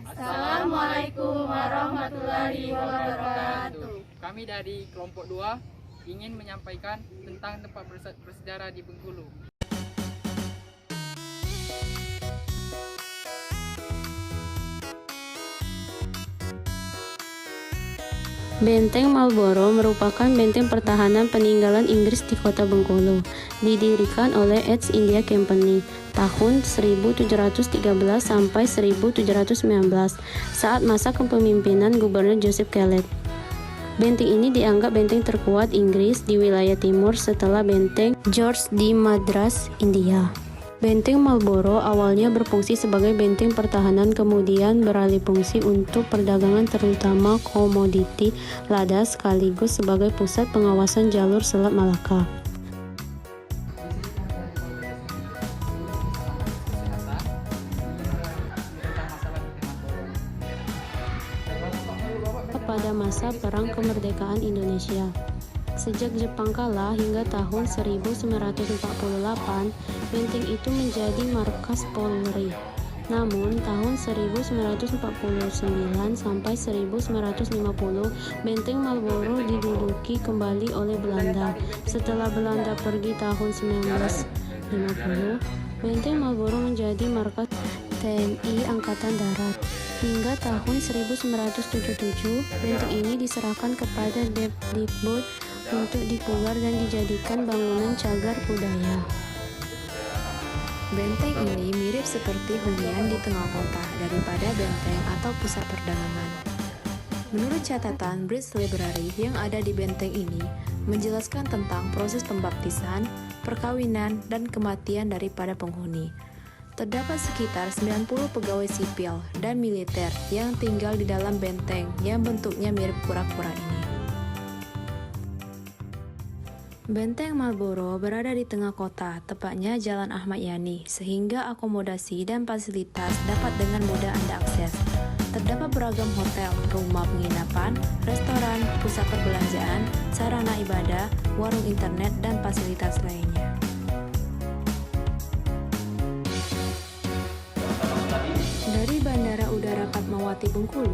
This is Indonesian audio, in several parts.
Assalamualaikum warahmatullahi wabarakatuh. Kami dari kelompok 2 ingin menyampaikan tentang tempat bersejarah di Bengkulu. Benteng Marlborough merupakan benteng pertahanan peninggalan Inggris di kota Bengkulu, didirikan oleh East India Company tahun 1713 sampai 1719 saat masa kepemimpinan Gubernur Joseph Kellet. Benteng ini dianggap benteng terkuat Inggris di wilayah timur setelah benteng George di Madras, India. Benteng Marlborough awalnya berfungsi sebagai benteng pertahanan, kemudian beralih fungsi untuk perdagangan terutama komoditi lada sekaligus sebagai pusat pengawasan jalur Selat Malaka. Pada masa Perang Kemerdekaan Indonesia, sejak Jepang kalah hingga tahun 1948, benteng itu menjadi markas Polri. Namun, tahun 1949 sampai 1950, benteng Marlborough diduduki kembali oleh Belanda. Setelah Belanda pergi tahun 1950, benteng Marlborough menjadi markas TNI Angkatan Darat. Hingga tahun 1977, benteng ini diserahkan kepada Depdikbud untuk dipugar dan dijadikan bangunan cagar budaya. Benteng ini mirip seperti hunian di tengah kota daripada benteng atau pusat perdagangan. Menurut catatan British Library yang ada di benteng ini, menjelaskan tentang proses pembaptisan, perkawinan, dan kematian daripada penghuni. Terdapat sekitar 90 pegawai sipil dan militer yang tinggal di dalam benteng yang bentuknya mirip kura-kura ini. Benteng Marlborough berada di tengah kota, tepatnya Jalan Ahmad Yani, sehingga akomodasi dan fasilitas dapat dengan mudah Anda akses. Terdapat beragam hotel, rumah penginapan, restoran, pusat perbelanjaan, sarana ibadah, warung internet, dan fasilitas lainnya. Dari Bandara Udara Fatmawati Bengkulu,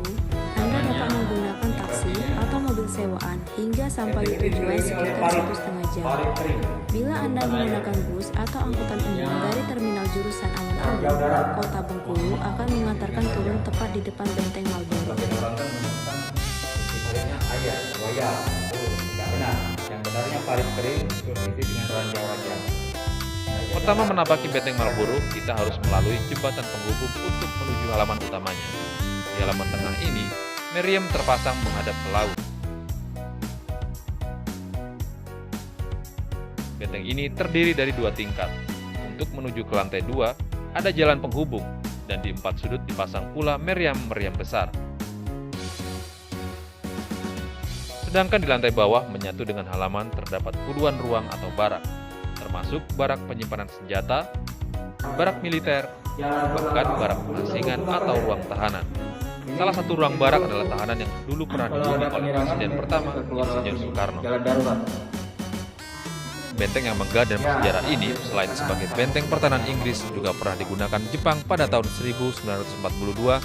Anda dapat menggunakan taksi atau mobil sewaan hingga sampai di tujuan sekitar 1,5 jam. Bila Anda menggunakan bus atau angkutan umum dari terminal jurusan Alun-Alun, Kota Bengkulu akan mengantarkan turun tepat di depan benteng Marlborough. Yang benarnya parit kering diisi dengan ranjau-ranjau. Pertama menapaki benteng Marlborough, kita harus melalui jembatan penghubung untuk menuju halaman utamanya. Di halaman tengah ini, meriam terpasang menghadap ke laut. Benteng ini terdiri dari 2 tingkat. Untuk menuju ke lantai 2, ada jalan penghubung, dan di 4 sudut dipasang pula meriam-meriam besar. Sedangkan di lantai bawah menyatu dengan halaman terdapat puluhan ruang atau barak, termasuk barak penyimpanan senjata, barak militer, bahkan barak pengasingan atau ruang tahanan. Salah satu ruang barak adalah tahanan yang dulu pernah dihuni oleh Presiden pertama, Insinyur Soekarno. Benteng yang megah dan bersejarah ini, selain sebagai benteng pertahanan Inggris, juga pernah digunakan Jepang pada tahun 1942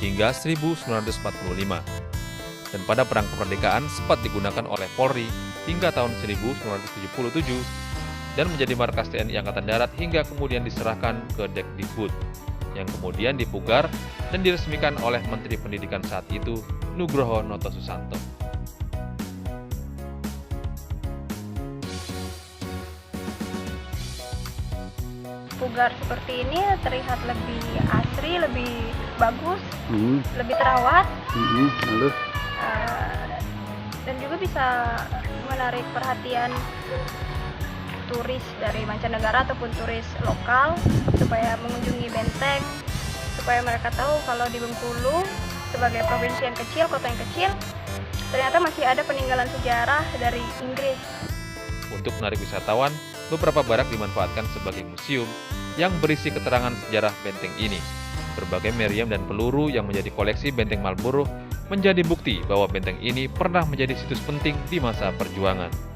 hingga 1945. Dan pada Perang Kemerdekaan sempat digunakan oleh Polri hingga tahun 1977 dan menjadi markas TNI Angkatan Darat hingga kemudian diserahkan ke Depdikbud, yang kemudian dipugar dan diresmikan oleh Menteri Pendidikan saat itu, Nugroho Noto Susanto. Pugar seperti ini terlihat lebih asri, lebih bagus, lebih terawat, dan juga bisa menarik perhatian turis dari mancanegara ataupun turis lokal supaya mengunjungi benteng, supaya mereka tahu kalau di Bengkulu sebagai provinsi yang kecil, kota yang kecil, ternyata masih ada peninggalan sejarah dari Inggris. Untuk menarik wisatawan, beberapa barak dimanfaatkan sebagai museum yang berisi keterangan sejarah benteng ini. Berbagai meriam dan peluru yang menjadi koleksi benteng Marlborough menjadi bukti bahwa benteng ini pernah menjadi situs penting di masa perjuangan.